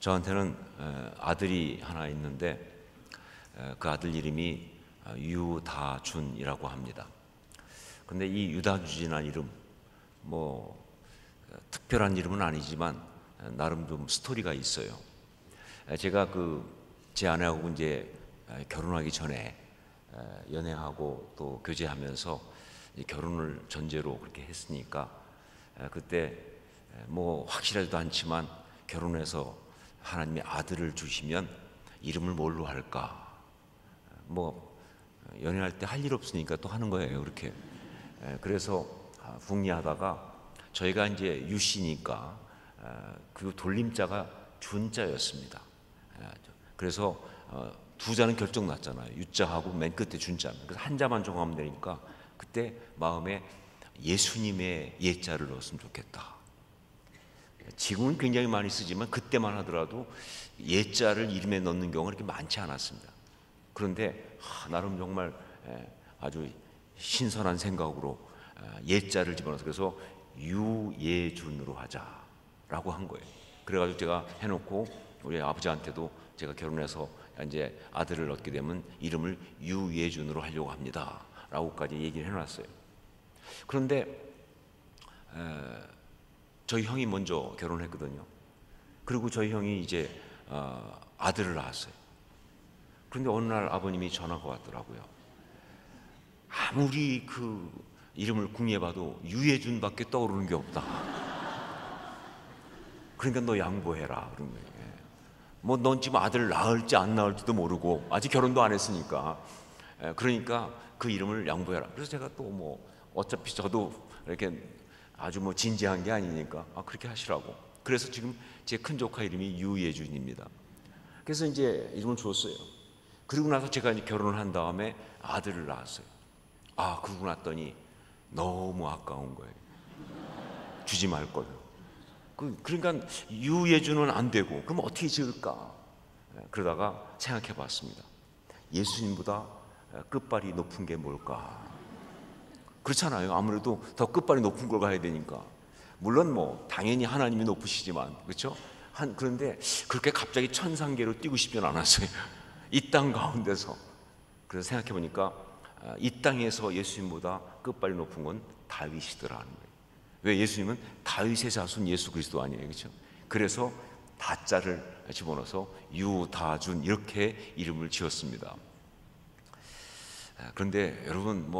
저한테는 아들이 하나 있는데 그 아들 이름이 유다준이라고 합니다. 근데 이 유다준이라는 이름 특별한 이름은 아니지만 나름 좀 스토리가 있어요. 제가 제 아내하고 이제 결혼하기 전에 연애하고 또 교제하면서 결혼을 전제로 그렇게 했으니까 그때 확실하지도 않지만 결혼해서 하나님이 아들을 주시면 이름을 뭘로 할까? 연애할 때 할 일 없으니까 또 하는 거예요, 그렇게. 그래서 궁리하다가 저희가 이제 유씨니까 그 돌림자가 준자였습니다. 그래서 두 자는 결정 났잖아요. 유자하고 맨 끝에 준자. 그래서 한 자만 정하면 되니까 그때 마음에 예수님의 예자를 넣었으면 좋겠다. 지금은 굉장히 많이 쓰지만 그때만 하더라도 예자를 이름에 넣는 경우가 그렇게 많지 않았습니다. 그런데 나름 정말 아주 신선한 생각으로 예자를 집어넣어서 그래서 유예준으로 하자라고 한 거예요. 그래가지고 제가 해놓고 우리 아버지한테도 제가 결혼해서 이제 아들을 얻게 되면 이름을 유예준으로 하려고 합니다 라고까지 얘기를 해놨어요. 그런데 저희 형이 먼저 결혼했거든요. 그리고 저희 형이 이제 아들을 낳았어요. 그런데 어느 날 아버님이 전화가 왔더라고요. 아무리 그 이름을 궁예봐도 유예준밖에 떠오르는 게 없다. 그러니까 너 양보해라 그런 거예요. 넌 지금 아들 낳을지 안 낳을지도 모르고 아직 결혼도 안 했으니까 그러니까 그 이름을 양보해라. 그래서 제가 또 어차피 저도 이렇게 아주 진지한 게 아니니까 그렇게 하시라고. 그래서 지금 제 큰 조카 이름이 유예준입니다. 그래서 이제 이름을 주었어요. 그리고 나서 제가 이제 결혼을 한 다음에 아들을 낳았어요. 그러고 났더니 너무 아까운 거예요. 주지 말 걸. 그러니까 유예준은 안 되고 그럼 어떻게 지을까? 그러다가 생각해 봤습니다. 예수님보다 끝발이 높은 게 뭘까? 그렇잖아요. 아무래도 더 끝발이 높은 걸 가야 되니까. 물론 당연히 하나님이 높으시지만 그렇죠? 그런데 그렇게 갑자기 천상계로 뛰고 싶진 않았어요. 이 땅 가운데서. 그래서 생각해 보니까 이 땅에서 예수님보다 끝발이 높은 건 다윗이더라는 거예요. 왜? 예수님은 다윗의 자손 예수 그리스도 아니에요, 그렇죠? 그래서 다자를 집어넣어서 유다준 이렇게 이름을 지었습니다. 그런데 여러분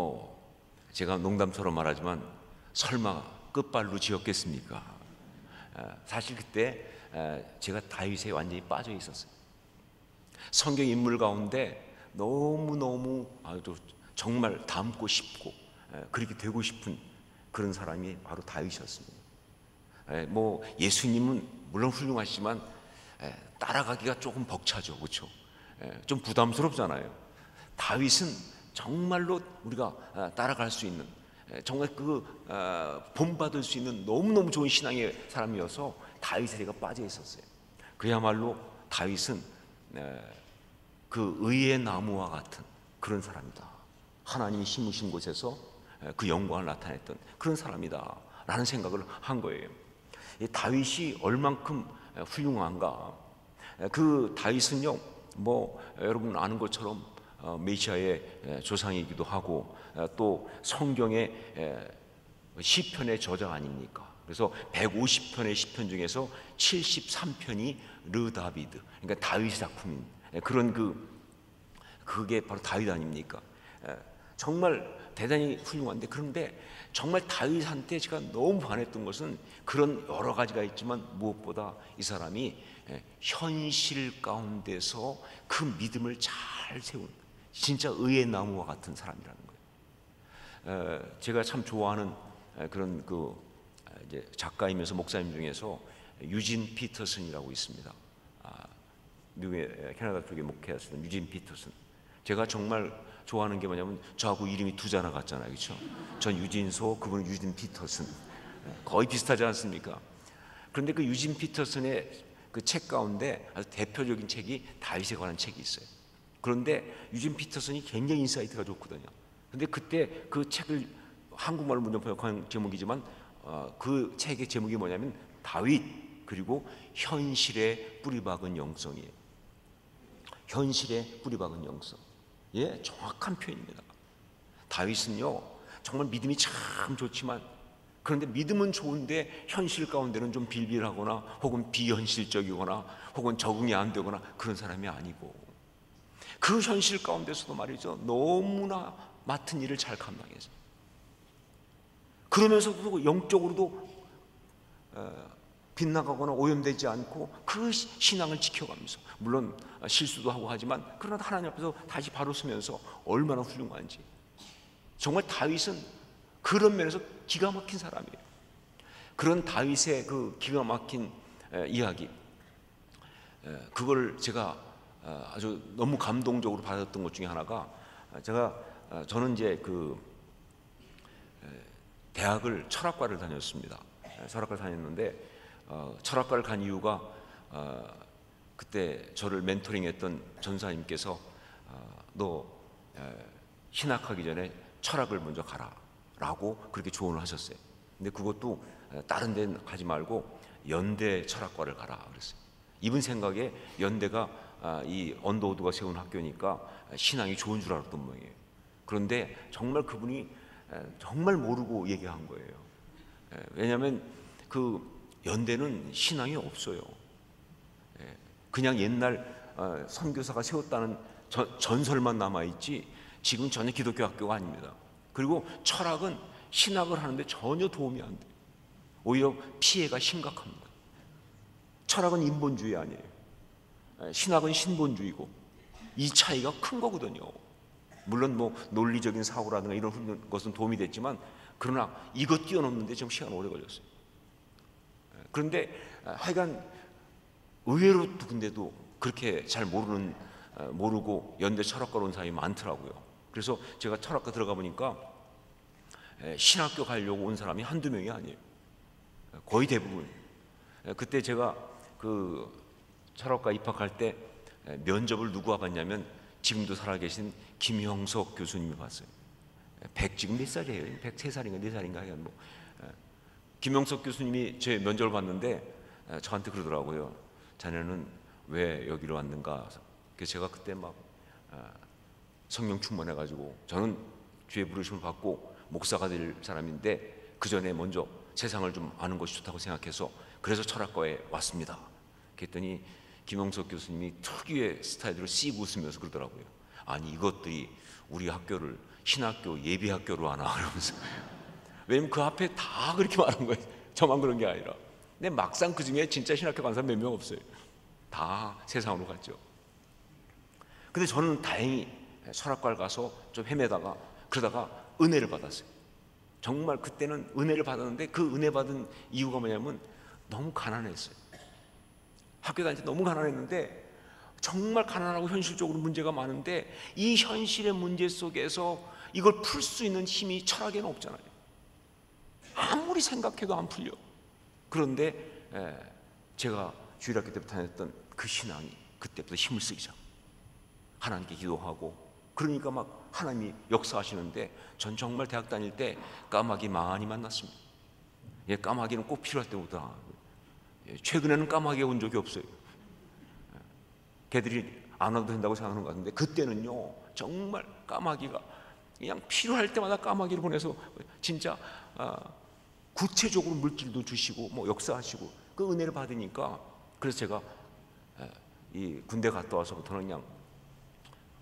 제가 농담처럼 말하지만 설마 끝발로 지었겠습니까? 사실 그때 제가 다윗에 완전히 빠져 있었어요. 성경 인물 가운데 너무너무 아주 정말 닮고 싶고 그렇게 되고 싶은 그런 사람이 바로 다윗이었습니다. 예수님은 물론 훌륭하시지만 따라가기가 조금 벅차죠, 그렇죠? 좀 부담스럽잖아요. 다윗은 정말로 우리가 따라갈 수 있는 정말 본받을 수 있는 너무너무 좋은 신앙의 사람이어서 다윗에 제가 빠져 있었어요. 그야말로 다윗은 그 의의 나무와 같은 그런 사람이다. 하나님이 심으신 곳에서 그 영광을 나타냈던 그런 사람이다 라는 생각을 한 거예요. 이 다윗이 얼만큼 훌륭한가. 그 다윗은요 여러분 아는 것처럼 메시아의 조상이기도 하고 또 성경의 시편의 저자 아닙니까? 그래서 150편의 시편 중에서 73편이 르다비드, 그러니까 다윗 작품인 그런 그게 바로 다윗 아닙니까? 정말 대단히 훌륭한데, 그런데 정말 다윗한테 제가 너무 반했던 것은 그런 여러 가지가 있지만 무엇보다 이 사람이 현실 가운데서 그 믿음을 잘 세운 진짜 의의 나무와 같은 사람이라는 거예요. 제가 참 좋아하는 그런 이제 작가이면서 목사님 중에서 유진 피터슨이라고 있습니다. 미국의 캐나다 쪽에 목회하시는 유진 피터슨. 제가 정말 좋아하는 게 뭐냐면 저하고 이름이 두 자나 같잖아요, 그렇죠? 전 유진소, 그분은 유진 피터슨. 거의 비슷하지 않습니까? 그런데 그 유진 피터슨의 그 책 가운데 아주 대표적인 책이 다윗에 관한 책이 있어요. 그런데 유진 피터슨이 굉장히 인사이트가 좋거든요. 근데 그때 그 책을 한국말로 문장 번역한 제목이지만 그 책의 제목이 뭐냐면 다윗 그리고 현실에 뿌리박은 영성이에요. 현실에 뿌리박은 영성. 예, 정확한 표현입니다. 다윗은요, 정말 믿음이 참 좋지만, 그런데 믿음은 좋은데 현실 가운데는 좀 빌빌하거나 혹은 비현실적이거나 혹은 적응이 안 되거나 그런 사람이 아니고, 그 현실 가운데서도 말이죠, 너무나 맡은 일을 잘 감당해서, 그러면서도 영적으로도 빗나가거나 오염되지 않고 그 신앙을 지켜가면서, 물론 실수도 하고 하지만 그러나 하나님 앞에서 다시 바로 서면서 얼마나 훌륭한지. 정말 다윗은 그런 면에서 기가 막힌 사람이에요. 그런 다윗의 그 기가 막힌 이야기, 그걸 제가 아주 너무 감동적으로 받았던 것 중에 하나가, 저는 이제 그 대학을 철학과를 다녔습니다. 철학과를 다녔는데 철학과를 간 이유가 그때 저를 멘토링했던 전사님께서 너 신학하기 전에 철학을 먼저 가라라고 그렇게 조언을 하셨어요. 근데 그것도 다른 데는 가지 말고 연대 철학과를 가라 그랬어요. 이분 생각에 연대가 이 언더우드가 세운 학교니까 신앙이 좋은 줄 알았던 모양이에요. 그런데 정말 그분이 정말 모르고 얘기한 거예요. 왜냐하면 그 연대는 신앙이 없어요. 그냥 옛날 선교사가 세웠다는 전설만 남아있지 지금 전혀 기독교 학교가 아닙니다. 그리고 철학은 신학을 하는데 전혀 도움이 안 돼요. 오히려 피해가 심각합니다. 철학은 인본주의 아니에요. 신학은 신본주의고, 이 차이가 큰 거거든요. 물론 뭐 논리적인 사고라든가 이런 것은 도움이 됐지만, 그러나 이것 뛰어넘는데 좀 시간 오래 걸렸어요. 그런데 하여간 의외로 근데도 그렇게 잘 모르고 연대 철학과로 온 사람이 많더라고요. 그래서 제가 철학과 들어가 보니까 신학교 가려고 온 사람이 한두 명이 아니에요. 거의 대부분. 그때 제가 그 철학과 입학할 때 면접을 누구가 봤냐면 지금도 살아계신 김형석 교수님이 봤어요. 지금 몇 살이에요? 103살인가 4살인가 하여간 뭐. 김형석 교수님이 제 면접을 봤는데 저한테 그러더라고요. 자네는 왜 여기로 왔는가? 그래서 제가 그때 막 성령 충만해가지고, 저는 주의 부르심을 받고 목사가 될 사람인데 그 전에 먼저 세상을 좀 아는 것이 좋다고 생각해서 그래서 철학과에 왔습니다. 그랬더니 김영석 교수님이 특유의 스타일로 씩 웃으면서 그러더라고요. 아니 이것들이 우리 학교를 신학교 예비학교로 하나 그러면서. 왜냐면 그 앞에 다 그렇게 말한 거예요. 저만 그런 게 아니라. 근데 막상 그 중에 진짜 신학교 간 사람 몇 명 없어요. 다 세상으로 갔죠. 근데 저는 다행히 철학과를 가서 좀 헤매다가 그러다가 은혜를 받았어요. 정말 그때는 은혜를 받았는데 그 은혜 받은 이유가 뭐냐면 너무 가난했어요. 학교 다닐 때 너무 가난했는데, 정말 가난하고 현실적으로 문제가 많은데 이 현실의 문제 속에서 이걸 풀 수 있는 힘이 철학에는 없잖아요. 아무리 생각해도 안 풀려. 그런데 제가 주일학교 때부터 다녔던 그 신앙이 그때부터 힘을 쓰기 시작. 하나님께 기도하고, 그러니까 막 하나님이 역사하시는데, 전 정말 대학 다닐 때 까마귀 많이 만났습니다. 까마귀는 꼭 필요할 때보다, 최근에는 까마귀가 온 적이 없어요. 걔들이 안 와도 된다고 생각하는 것 같은데, 그때는요 정말 까마귀가 그냥 필요할 때마다 까마귀를 보내서 진짜 구체적으로 물질도 주시고 뭐 역사하시고 그 은혜를 받으니까, 그래서 제가 이 군대 갔다 와서부터는 그냥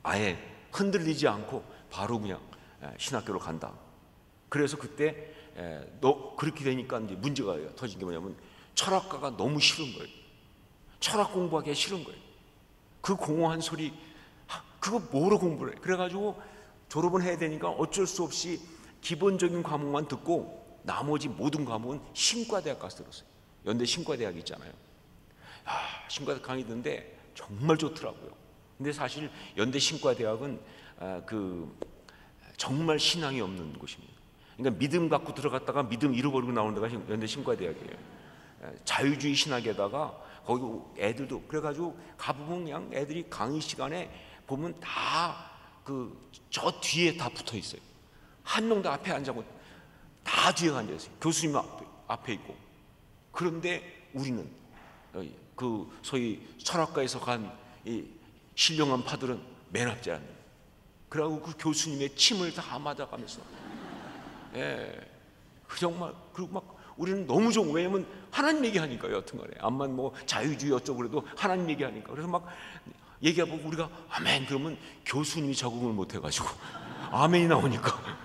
아예 흔들리지 않고 바로 그냥 신학교로 간다. 그래서 그때 그렇게 되니까 이제 문제가 터진 게 뭐냐면, 철학과가 너무 싫은 거예요. 철학 공부하기가 싫은 거예요. 그 공허한 소리, 그거 뭐로 공부를 해? 그래가지고 졸업은 해야 되니까 어쩔 수 없이 기본적인 과목만 듣고 나머지 모든 과목은 신과대학 가서 들었어요. 연대 신과대학 있잖아요. 신과대학 강의 듣는데 정말 좋더라고요. 근데 사실 연대 신과대학은 정말 신앙이 없는 곳입니다. 그러니까 믿음 갖고 들어갔다가 믿음 잃어버리고 나오는 데가 연대 신과대학이에요. 자유주의 신학에다가 거기 애들도 그래가지고 가보면 그냥 애들이 강의 시간에 보면 다 저 뒤에 다 붙어 있어요. 한 명도 앞에 앉아고 다 뒤에 앉아 있어요. 교수님 앞에 있고. 그런데 우리는 그 소위 철학가에서 간 이 신령한 파들은 맨 앞자리 앉아요. 그러고 그 교수님의 침을 다 맞아가면서, 그 정말, 그리고 막 우리는 너무 좋은, 왜냐면 하나님 얘기하니까요. 여튼간에 암만 뭐 자유주의 어쩌고 그래도 하나님 얘기하니까. 그래서 막 얘기하고 우리가 아멘 그러면 교수님이 적응을 못 해가지고 아멘이 나오니까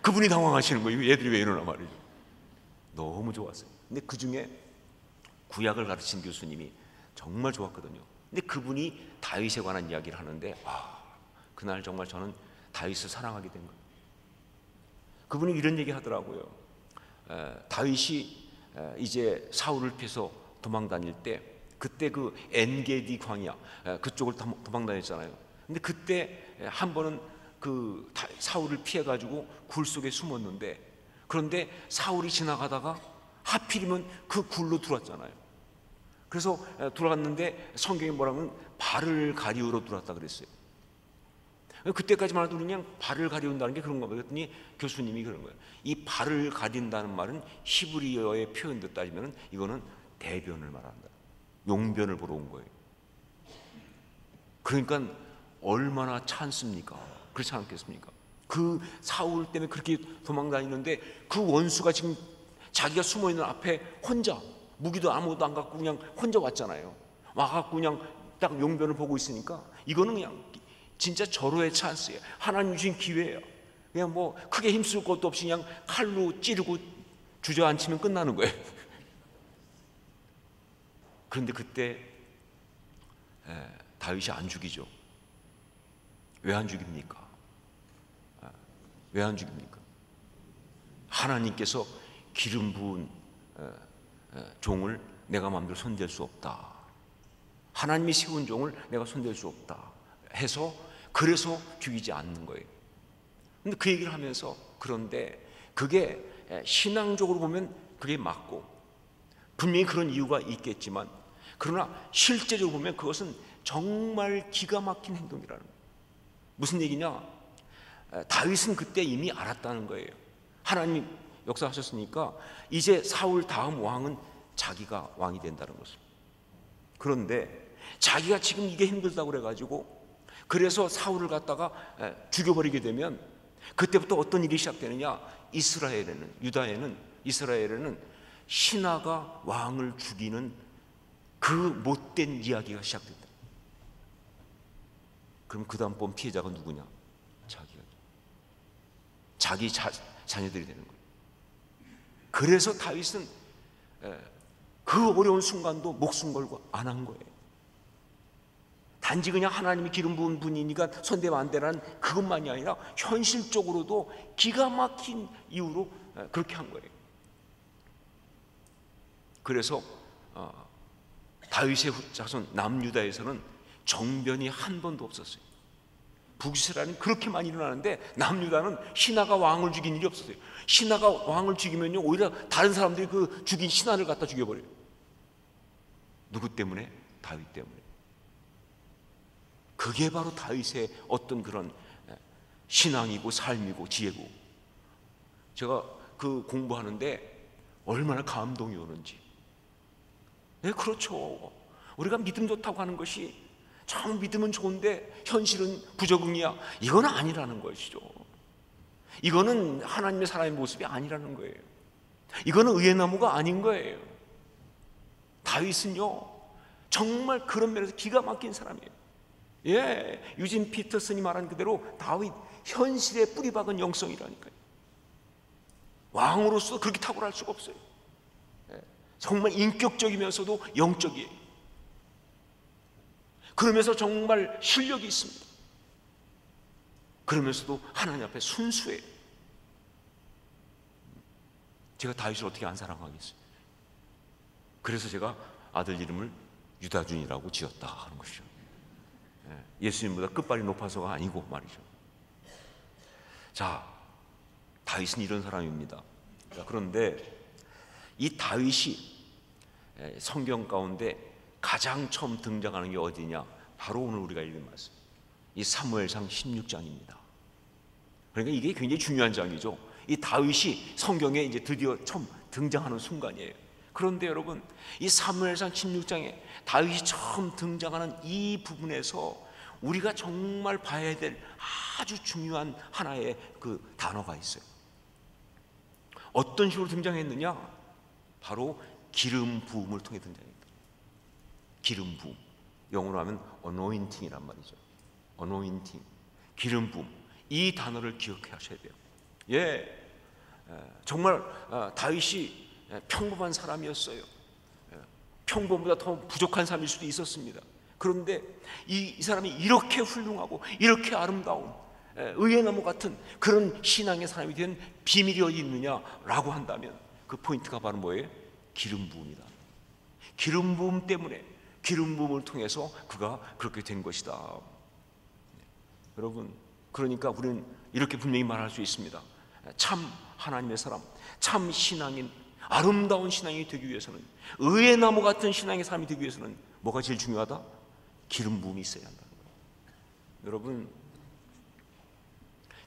그분이 당황하시는 거예요. 얘들이 왜 이러나 말이죠. 너무 좋았어요. 근데 그 중에 구약을 가르친 교수님이 정말 좋았거든요. 근데 그분이 다윗에 관한 이야기를 하는데, 그날 정말 저는 다윗을 사랑하게 된 거예요. 그분이 이런 얘기 하더라고요. 다윗이 이제 사울을 피해서 도망 다닐 때, 그때 그 엔게디 광야 그쪽을 도망 다녔잖아요. 근데 그때 한 번은 그 사울을 피해 가지고 굴 속에 숨었는데, 그런데 사울이 지나가다가 하필이면 그 굴로 들어왔잖아요. 그래서 들어갔는데 성경이 뭐라면 발을 가리우러 들어왔다 그랬어요. 그때까지만 해도 그냥 발을 가리운다는 게 그런가 봐요. 그랬더니 교수님이 그런 거예요. 이 발을 가린다는 말은 히브리어의 표현도 따지면 이거는 대변을 말한다. 용변을 보러 온 거예요. 그러니까 얼마나 찬스입니까? 그렇지 않겠습니까? 그 사울 때문에 그렇게 도망다니는데 그 원수가 지금 자기가 숨어있는 앞에 혼자 무기도 아무것도 안 갖고 그냥 혼자 왔잖아요. 와갖고 그냥 딱 용변을 보고 있으니까 이거는 그냥 진짜 절호의 찬스예요. 하나님 주신 기회예요. 그냥 뭐 크게 힘쓸 것도 없이 그냥 칼로 찌르고 주저앉히면 끝나는 거예요. 그런데 그때 다윗이 안 죽이죠. 왜 안 죽입니까? 왜 안 죽입니까? 하나님께서 기름 부은 종을 내가 마음대로 손댈 수 없다. 하나님이 세운 종을 내가 손댈 수 없다 해서, 그래서 죽이지 않는 거예요. 근데 그 얘기를 하면서, 그런데 그게 신앙적으로 보면 그게 맞고 분명히 그런 이유가 있겠지만, 그러나 실제적으로 보면 그것은 정말 기가 막힌 행동이라는 거예요. 무슨 얘기냐? 다윗은 그때 이미 알았다는 거예요. 하나님 역사하셨으니까 이제 사울 다음 왕은 자기가 왕이 된다는 것을. 그런데 자기가 지금 이게 힘들다고 그래가지고 그래서 사울을 갖다가 죽여버리게 되면 그때부터 어떤 일이 시작되느냐? 이스라엘에는 신하가 왕을 죽이는 그 못된 이야기가 시작된다. 그럼 그 다음 번 피해자가 누구냐? 자기 자녀들이 되는 거예요. 그래서 다윗은 그 어려운 순간도 목숨 걸고 안 한 거예요. 단지 그냥 하나님이 기름 부은 분이니까 손대면 안 되라는 그것만이 아니라 현실적으로도 기가 막힌 이유로 그렇게 한 거예요. 그래서 다윗의 자손 남유다에서는 정변이 한 번도 없었어요. 북이스라엘은 그렇게 많이 일어나는데 남유다는 신하가 왕을 죽인 일이 없었어요. 신하가 왕을 죽이면요, 오히려 다른 사람들이 그 죽인 신하를 갖다 죽여버려요. 누구 때문에? 다윗 때문에. 그게 바로 다윗의 어떤 그런 신앙이고 삶이고 지혜고. 제가 그 공부하는데 얼마나 감동이 오는지. 네, 그렇죠. 우리가 믿음 좋다고 하는 것이 참 믿음은 좋은데 현실은 부적응이야, 이건 아니라는 것이죠. 이거는 하나님의 사람의 모습이 아니라는 거예요. 이거는 의의 나무가 아닌 거예요. 다윗은요 정말 그런 면에서 기가 막힌 사람이에요. 유진 피터슨이 말한 그대로 다윗 현실에 뿌리 박은 영성이라니까요. 왕으로서 그렇게 탁월할 수가 없어요. 정말 인격적이면서도 영적이에요. 그러면서 정말 실력이 있습니다. 그러면서도 하나님 앞에 순수해요. 제가 다윗을 어떻게 안 사랑하겠어요? 그래서 제가 아들 이름을 유다준이라고 지었다 하는 것이죠. 예수님보다 끝발이 높아서가 아니고 말이죠. 자, 다윗은 이런 사람입니다. 그런데 이 다윗이 성경 가운데 가장 처음 등장하는 게 어디냐? 바로 오늘 우리가 읽은 말씀, 이 사무엘상 16장입니다. 그러니까 이게 굉장히 중요한 장이죠. 이 다윗이 성경에 이제 드디어 처음 등장하는 순간이에요. 그런데 여러분, 이 사무엘상 16장에 다윗이 처음 등장하는 이 부분에서 우리가 정말 봐야 될 아주 중요한 하나의 그 단어가 있어요. 어떤 식으로 등장했느냐? 바로 기름 부음을 통해 등장했다. 기름 부음, 영어로 하면 anointing이란 말이죠. anointing, 기름 부음. 이 단어를 기억해 하셔야 돼요. 정말 다윗이 평범한 사람이었어요. 평범보다 더 부족한 삶일 수도 있었습니다. 그런데 이 사람이 이렇게 훌륭하고 이렇게 아름다운 의의 나무 같은 그런 신앙의 사람이 된 비밀이 어디 있느냐라고 한다면 그 포인트가 바로 뭐예요? 기름 부음이다. 기름 부음 때문에, 기름 부음을 통해서 그가 그렇게 된 것이다. 여러분, 그러니까 우리는 이렇게 분명히 말할 수 있습니다. 참 하나님의 사람, 참 신앙인, 아름다운 신앙이 되기 위해서는, 의의 나무 같은 신앙의 사람이 되기 위해서는 뭐가 제일 중요하다? 기름 부음이 있어야 한다는 거예요. 여러분,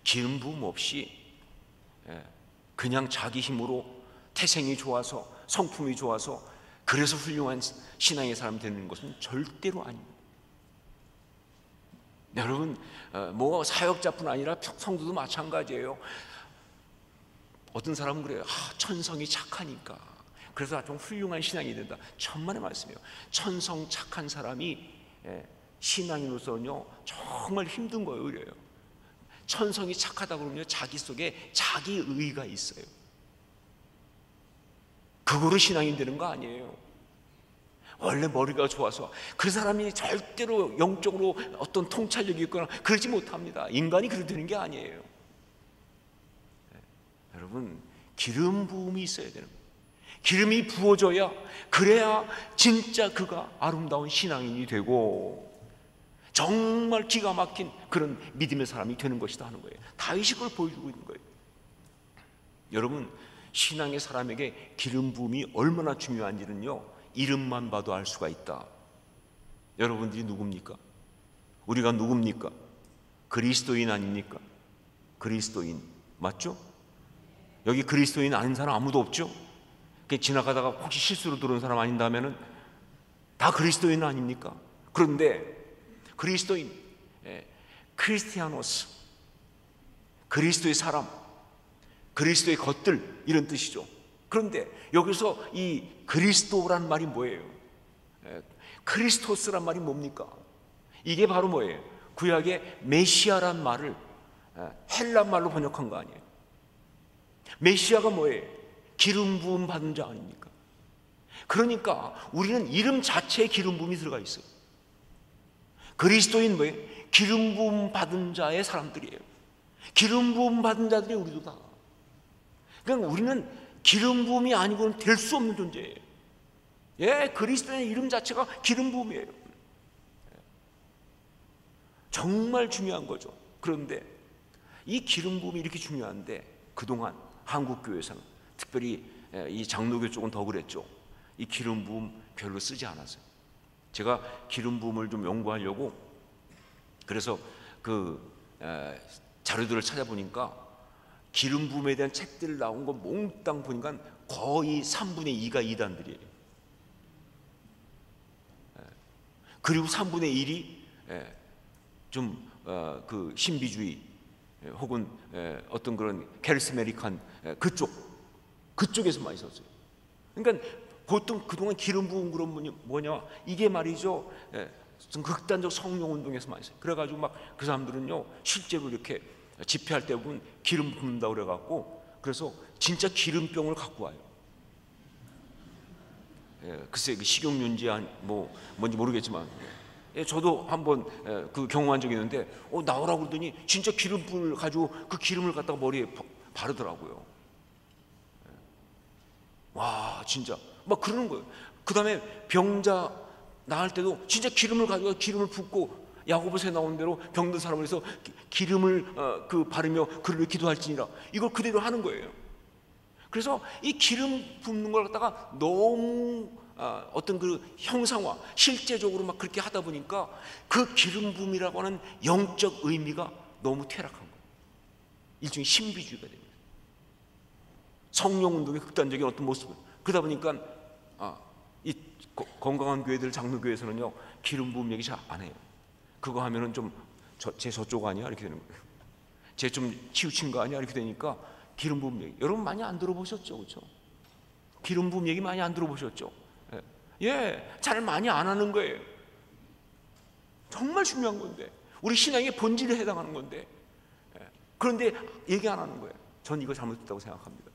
기름 부음 없이 그냥 자기 힘으로 태생이 좋아서, 성품이 좋아서 그래서 훌륭한 신앙의 사람이 되는 것은 절대로 아닙니다. 여러분, 뭐 사역자뿐 아니라 성도도 마찬가지예요. 어떤 사람은 그래요. 천성이 착하니까 그래서 좀 훌륭한 신앙이 된다. 천만의 말씀이에요. 천성 착한 사람이 신앙인으로서는요 정말 힘든 거예요. 오히려요. 천성이 착하다 그러면 자기 속에 자기의가 있어요. 그거로 신앙인 되는 거 아니에요. 원래 머리가 좋아서 그 사람이 절대로 영적으로 어떤 통찰력이 있거나 그러지 못합니다. 인간이 그렇게 되는 게 아니에요. 여러분, 기름 부음이 있어야 되는 거예요. 기름이 부어져야, 그래야 진짜 그가 아름다운 신앙인이 되고 정말 기가 막힌 그런 믿음의 사람이 되는 것이다 하는 거예요. 다윗이 그걸 보여주고 있는 거예요. 여러분, 신앙의 사람에게 기름 부음이 얼마나 중요한지는요 이름만 봐도 알 수가 있다. 여러분들이 누굽니까? 우리가 누굽니까? 그리스도인 아닙니까? 그리스도인 맞죠? 여기 그리스도인 아닌 사람 아무도 없죠? 지나가다가 혹시 실수로 들어온 사람 아닌다면은 다 그리스도인 아닙니까? 그런데 그리스도인, 크리스티아노스, 그리스도의 사람, 그리스도의 것들, 이런 뜻이죠. 그런데 여기서 이 그리스도란 말이 뭐예요? 크리스토스란 말이 뭡니까? 이게 바로 뭐예요? 구약의 메시아란 말을 헬라 말로 번역한 거 아니에요? 메시아가 뭐예요? 기름 부음 받은 자 아닙니까? 그러니까 우리는 이름 자체에 기름 부음이 들어가 있어요. 그리스도인 뭐예요? 기름 부음 받은 자의 사람들이에요. 기름 부음 받은 자들이 우리도 다. 그러니까 우리는 기름 부음이 아니고는 될 수 없는 존재예요. 그리스도의 이름 자체가 기름 부음이에요. 정말 중요한 거죠. 그런데 이 기름 부음이 이렇게 중요한데 그동안 한국 교회에서는 특별히 이 장로교 쪽은 더 그랬죠. 이 기름 부음 별로 쓰지 않았어요. 제가 기름 부음을 좀 연구하려고 그래서 그 자료들을 찾아보니까 기름 부음에 대한 책들 나온 거 몽땅 보니까 거의 3분의 2가 이단들이에요. 그리고 3분의 1이 좀 그 신비주의 혹은 어떤 그런 카리스메릭한 그쪽에서 많이 썼어요. 그러니까 보통 그동안 기름 부은 그런 분이 뭐냐, 이게 말이죠 좀 극단적 성령 운동에서 많이 써요. 그래가지고 막 그 사람들은요 실제로 이렇게 집회할 때 보면 기름 붓는다고 그래갖고 그래서 진짜 기름병을 갖고 와요. 글쎄 식용유인지 뭐 뭔지 모르겠지만 저도 한번 그 경험한 적이 있는데 나오라고 그러더니 진짜 기름불 가지고 그 기름을 갖다가 머리에 바르더라고요. 와 진짜 막 그러는 거예요. 그 다음에 병자 나을 때도 진짜 기름을 가지고 기름을 붓고 야고보서에 나오는 대로 병든 사람을 해서 기름을 바르며 그를 기도할지니라 이걸 그대로 하는 거예요. 그래서 이 기름 붓는 걸 갖다가 너무 어떤 그 형상화 실제적으로 막 그렇게 하다 보니까 그 기름 부음이라고 하는 영적 의미가 너무 퇴락한 거예요. 일종의 신비주의가 됩니다. 성령 운동의 극단적인 어떤 모습을 그러다 보니까 이 건강한 교회들 장로교회에서는요 기름 부음 얘기 잘 안 해요. 그거 하면은 좀 제 저쪽 아니야 이렇게 되는 거예요. 쟤 좀 치우친 거 아니야 이렇게 되니까 기름 부음 얘기 여러분 많이 안 들어보셨죠, 그렇죠? 기름 부음 얘기 많이 안 들어보셨죠? 잘 많이 안 하는 거예요. 정말 중요한 건데 우리 신앙의 본질에 해당하는 건데 그런데 얘기 안 하는 거예요. 전 이거 잘못됐다고 생각합니다.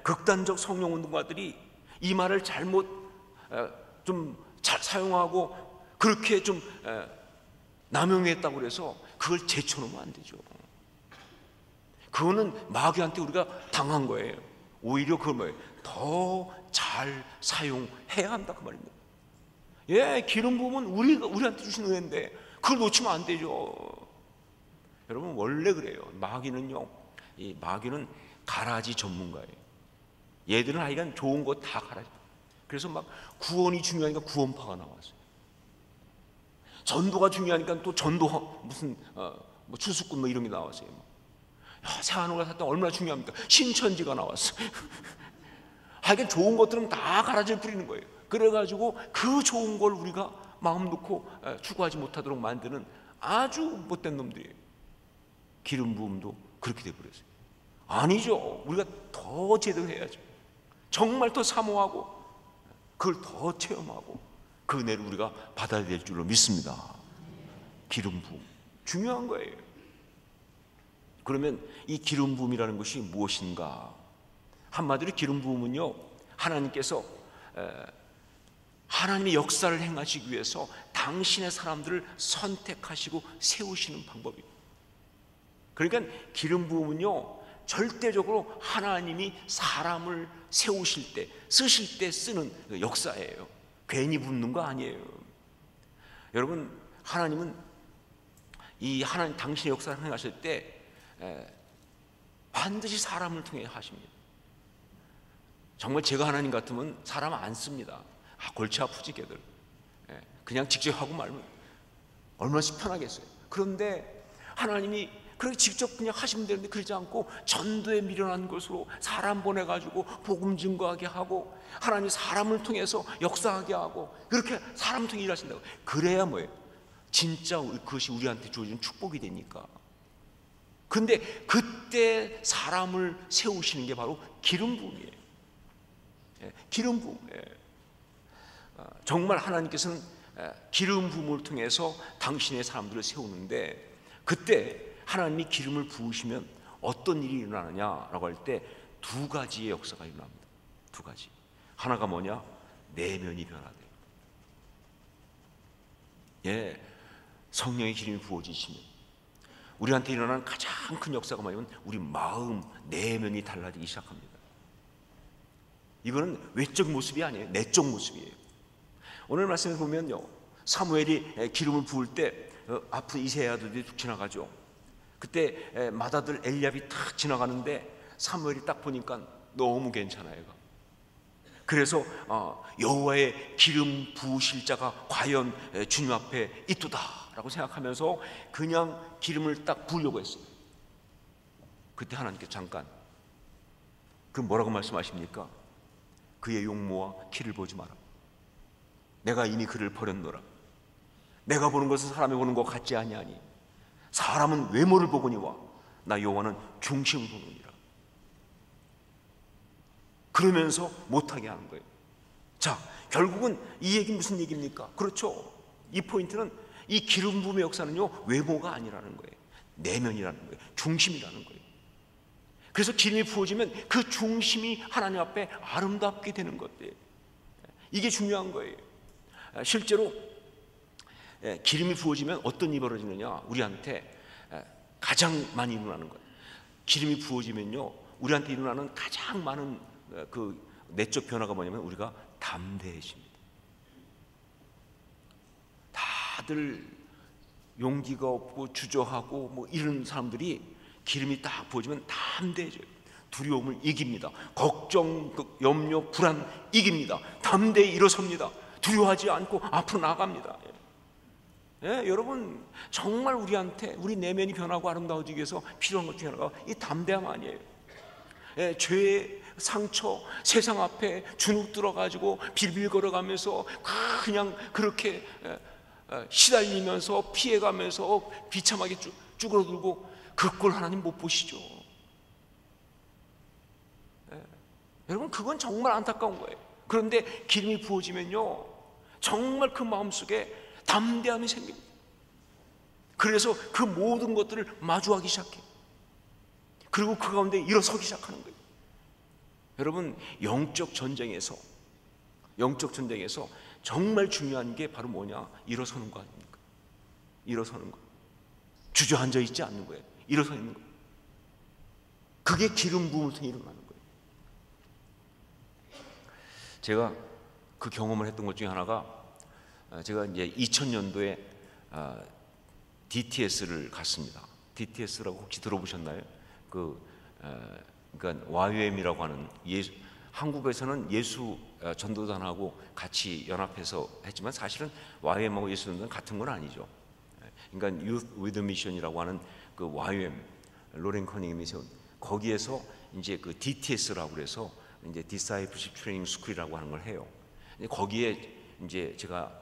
극단적 성령 운동가들이 이 말을 잘못 좀 잘 사용하고 그렇게 좀 남용했다고 그래서 그걸 제쳐놓으면 안 되죠. 그거는 마귀한테 우리가 당한 거예요. 오히려 그걸 뭐예요? 더 잘 사용해야 한다 그 말입니다. 기름 부음은 우리한테 주신 은혜인데 그걸 놓치면 안 되죠. 여러분 원래 그래요. 마귀는요, 이 마귀는 가라지 전문가예요. 얘들은 하여간 좋은 거 다 가라지. 그래서 막 구원이 중요하니까 구원파가 나왔어요. 전도가 중요하니까 또 전도 무슨 뭐 추수꾼 뭐 이런 게 나왔어요. 새하늘과 새 땅 얼마나 중요합니까? 신천지가 나왔어요. 하여간 좋은 것들은 다 가라지를 뿌리는 거예요. 그래가지고 그 좋은 걸 우리가 마음 놓고 추구하지 못하도록 만드는 아주 못된 놈들이에요. 기름 부음도 그렇게 돼버렸어요. 아니죠. 우리가 더 제대로 해야죠. 정말 더 사모하고 그걸 더 체험하고 그 은혜를 우리가 받아야 될 줄로 믿습니다. 기름 부음 중요한 거예요. 그러면 이 기름 부음이라는 것이 무엇인가? 한마디로 기름 부음은요, 하나님께서 하나님의 역사를 행하시기 위해서 당신의 사람들을 선택하시고 세우시는 방법이에요. 그러니까 기름 부음은요 절대적으로 하나님이 사람을 세우실 때 쓰실 때 쓰는 역사예요. 괜히 붓는 거 아니에요. 여러분 하나님은 이 하나님 당신의 역사를 행하실 때 반드시 사람을 통해 하십니다. 정말 제가 하나님 같으면 사람 안 씁니다. 골치 아프지 걔들. 그냥 직접 하고 말면 얼마나 편하겠어요. 그런데 하나님이 그렇게 직접 그냥 하시면 되는데 그러지 않고 전도에 미련한 것으로 사람 보내가지고 복음 증거하게 하고 하나님 사람을 통해서 역사하게 하고 그렇게 사람을 통해 일하신다고. 그래야 뭐예요? 진짜 그것이 우리한테 주어진 축복이 되니까. 근데 그때 사람을 세우시는 게 바로 기름 부음이에요. 기름 부음. 정말 하나님께서는 기름 부음을 통해서 당신의 사람들을 세우는데 그때 하나님이 기름을 부으시면 어떤 일이 일어나느냐라고 할 때 두 가지의 역사가 일어납니다. 두 가지. 하나가 뭐냐? 내면이 변화돼요. 성령의 기름이 부어지시면 우리한테 일어나는 가장 큰 역사가 뭐냐면 우리 마음, 내면이 달라지기 시작합니다. 이거는 외적 모습이 아니에요. 내적 모습이에요. 오늘 말씀에 보면요, 사무엘이 기름을 부을 때 앞으로 이세 아들들이 쭉 지나가죠. 그때 맏아들 엘리압이 탁 지나가는데 사무엘이 딱 보니까 너무 괜찮아요. 그래서 여호와의 기름 부으실 자가 과연 주님 앞에 있도다라고 생각하면서 그냥 기름을 딱 부으려고 했어요. 그때 하나님께 잠깐, 그 뭐라고 말씀하십니까? 그의 용모와 키를 보지 마라. 내가 이미 그를 버렸노라. 내가 보는 것은 사람이 보는 것 같지 아니하니 사람은 외모를 보거니와 나 여호와는 중심을 보느니라. 그러면서 못하게 하는 거예요. 자, 결국은 이 얘기 무슨 얘기입니까? 그렇죠. 이 포인트는 이 기름 부음의 역사는요 외모가 아니라는 거예요. 내면이라는 거예요. 중심이라는 거예요. 그래서 기름이 부어지면 그 중심이 하나님 앞에 아름답게 되는 것들, 이게 중요한 거예요. 실제로 기름이 부어지면 어떤 일이 벌어지느냐, 우리한테 가장 많이 일어나는 거예요. 기름이 부어지면요 우리한테 일어나는 가장 많은 그 내적 변화가 뭐냐면 우리가 담대해집니다. 다들 용기가 없고 주저하고 뭐 이런 사람들이 기름이 딱 부어지면 담대해져요. 두려움을 이깁니다. 걱정, 염려, 불안 이깁니다. 담대히 일어섭니다. 두려워하지 않고 앞으로 나아갑니다. 여러분 정말 우리한테 우리 내면이 변하고 아름다워지기 위해서 필요한 것 중에 하나가 이 담대함 아니에요. 죄의 상처, 세상 앞에 주눅 들어가지고 빌빌 걸어가면서 그냥 그렇게 시달리면서 피해가면서 비참하게 쭈그러들고 그 꼴 하나님 못 보시죠. 여러분, 그건 정말 안타까운 거예요. 그런데 기름이 부어지면요, 정말 그 마음속에 담대함이 생깁니다. 그래서 그 모든 것들을 마주하기 시작해요. 그리고 그 가운데 일어서기 시작하는 거예요. 여러분, 영적 전쟁에서 정말 중요한 게 바로 뭐냐? 일어서는 거 아닙니까? 일어서는 거. 주저앉아 있지 않는 거예요. 일어서 있는 거예요. 그게 기름 부음을 통해 일어나는 거예요. 제가 그 경험을 했던 것 중에 하나가, 제가 이제 2000년도에 DTS를 갔습니다. DTS라고 혹시 들어보셨나요? 그러니까 YWAM이라고 하는 한국에서는 예수 전도단하고 같이 연합해서 했지만 사실은 YWAM하고 예수 전도단 같은 건 아니죠. 그러니까 Youth with Mission이라고 하는 그 YWAM, 로렌 커닝햄이 세운 거기에서 이제 그 DTS라고 그래서 이제 Discipleship Training School이라고 하는 걸 해요. 거기에 이제 제가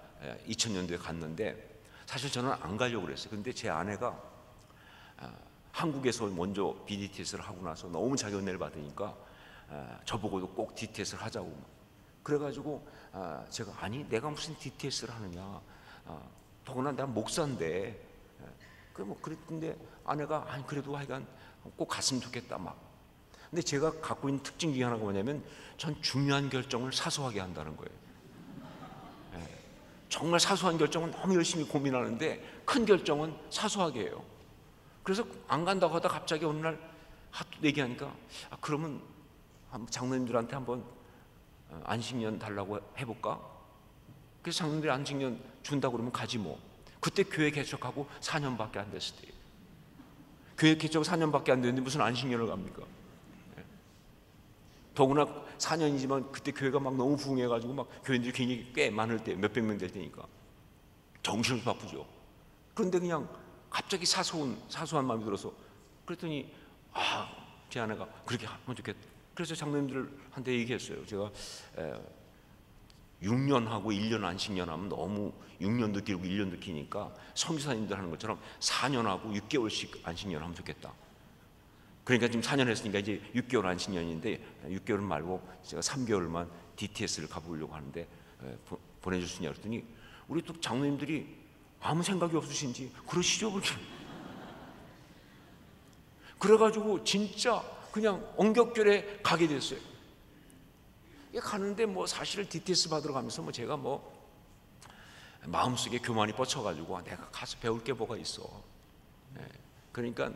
2000년도에 갔는데 사실 저는 안 가려고 그랬어요. 근데 제 아내가 한국에서 먼저 BDTS를 하고 나서 너무 자기 은혜를 받으니까 저보고도 꼭 DTS를 하자고. 그래가지고 제가 아니 내가 무슨 DTS를 하느냐. 더구나 내가 목사인데. 뭐 그랬는데 아내가 아니 그래도 하여간 꼭 갔으면 좋겠다 막. 근데 제가 갖고 있는 특징 중에 하나가 뭐냐면 전 중요한 결정을 사소하게 한다는 거예요. 정말 사소한 결정은 너무 열심히 고민하는데 큰 결정은 사소하게 해요. 그래서 안 간다고 하다 갑자기 어느 날 얘기하니까 그러면 장로님들한테 한번 안식년 달라고 해볼까? 그래서 장로님들이 안식년 준다고 그러면 가지 뭐. 그때 교회 개척하고 4년밖에 안 됐을 때예요. 교회 개척 4년밖에 안 됐는데 무슨 안식년을 갑니까? 더구나 4년이지만 그때 교회가 막 너무 부흥해가지고 막 교인들이 굉장히 꽤 많을 때 몇백 명 될 때니까 정신을 바쁘죠. 그런데 그냥 갑자기 사소한 마음이 들어서 그랬더니 제 아내가 그렇게 하면 좋겠다. 그래서 장로님들한테 얘기했어요. 제가 6년 하고 1년 안식년 하면 너무 6년도 길고 1년도 기니까 선교사님들 하는 것처럼 4년 하고 6개월씩 안식년 하면 좋겠다. 그러니까 지금 4년 했으니까 이제 6개월 안식년인데 6개월 말고 제가 3개월만 DTS를 가보려고 하는데 보내줄 수 있냐 그랬더니 우리 또 장로님들이 아무 생각이 없으신지 그러시죠 그렇게. 그래가지고 진짜 그냥 엉겹결에 가게 됐어요. 가는데 뭐 사실 DTS 받으러 가면서 뭐 제가 뭐 마음속에 교만이 뻗쳐가지고 내가 가서 배울 게 뭐가 있어. 그러니까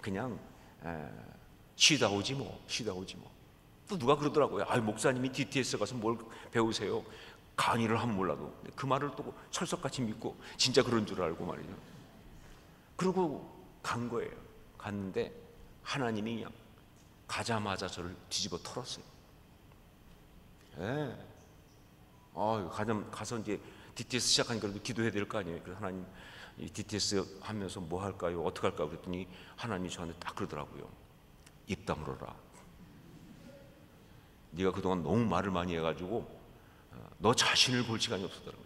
그냥 쉬다 오지 뭐. 또 누가 그러더라고요. 목사님이 DTS 가서 뭘 배우세요? 강의를 하면 몰라도. 그 말을 또 철석같이 믿고 진짜 그런 줄 알고 말이죠. 그리고 간 거예요. 갔는데 하나님이 그냥 가자마자 저를 뒤집어 털었어요. 가서 이제 DTS 시작하니까 그래도 기도해야 될 거 아니에요. 그래서 하나님 이 DTS 하면서 뭐 할까요? 어떻게 할까요? 그랬더니 하나님이 저한테 딱 그러더라고요. 입 다물어라. 네가 그동안 너무 말을 많이 해가지고 너 자신을 볼 시간이 없었더라고요.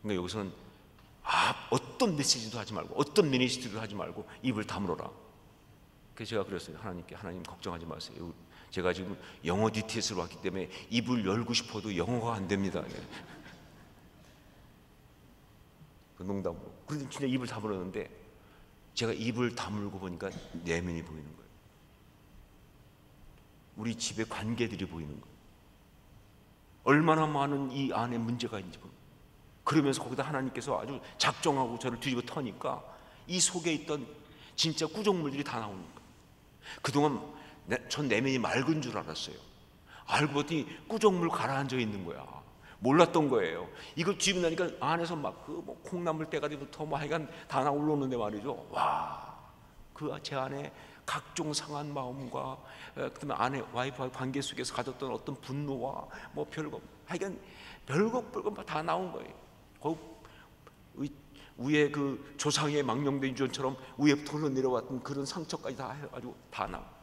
그러니까 여기서는 어떤 메시지도 하지 말고 어떤 미니스트리도 하지 말고 입을 다물어라. 그래서 제가 그랬어요. 하나님께 하나님 걱정하지 마세요. 제가 지금 영어 DTS로 왔기 때문에 입을 열고 싶어도 영어가 안 됩니다. 그 농담으로. 그런데 진짜 입을 다물었는데 제가 입을 다물고 보니까 내면이 보이는 거예요. 우리 집의 관계들이 보이는 거예요. 얼마나 많은 이 안에 문제가 있는지 보여요. 그러면서 거기다 하나님께서 아주 작정하고 저를 뒤집어 터니까 이 속에 있던 진짜 구정물들이 다 나오는 거예요. 그동안 전 내면이 맑은 줄 알았어요. 알고 보니 구정물 가라앉아 있는 거야. 몰랐던 거예요. 이걸 뒤집어 나니까 안에서 막 그 뭐 콩나물 때가리부터 뭐 하여간 다 나올라오는데 말이죠. 와, 그 제 안에 각종 상한 마음과 그다음에 아내 와이프와 관계 속에서 가졌던 어떤 분노와 뭐 별거 하여간 별것 다 나온 거예요. 위에 그 조상의 망명된 유전처럼 위에부터 흘러내려왔던 그런 상처까지 다 해가지고 다 나와.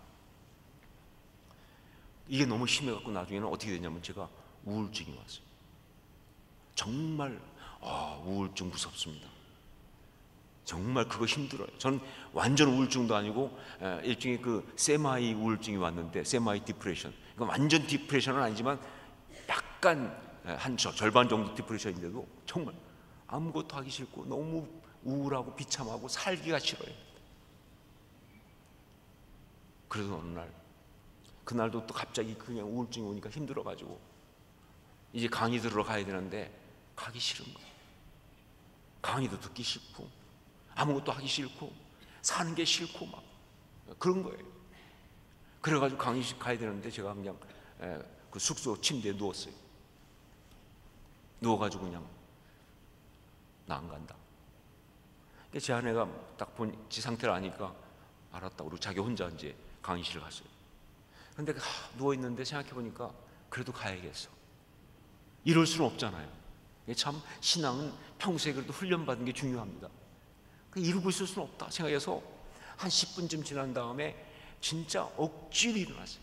이게 너무 심해갖고 나중에는 어떻게 되냐면 제가 우울증이 왔어요. 정말 우울증 무섭습니다. 정말 그거 힘들어요. 저는 완전 우울증도 아니고 일종의 그 세마이 우울증이 왔는데, 세마이 디프레션. 이건 완전 디프레션은 아니지만 약간 한 절반 정도 디프레션인데도 정말 아무것도 하기 싫고 너무 우울하고 비참하고 살기가 싫어요. 그래서 어느 날, 그날도 또 갑자기 그냥 우울증이 오니까 힘들어가지고 이제 강의 들으러 가야 되는데 가기 싫은 거예요. 강의도 듣기 싫고 아무것도 하기 싫고 사는 게 싫고 막 그런 거예요. 그래가지고 강의실 가야 되는데 제가 그냥 그 숙소 침대에 누웠어요. 누워가지고 그냥 나 안 간다. 제 아내가 딱 본 지 상태를 아니까 알았다. 그리고 자기 혼자 이제 강의실 갔어요. 근데 누워 있는데 생각해 보니까 그래도 가야겠어. 이럴 수는 없잖아요. 참 신앙은 평소에 그래도 훈련받은 게 중요합니다. 이러고 있을 수는 없다 생각해서 한 10분쯤 지난 다음에 진짜 억지로 일어났어요.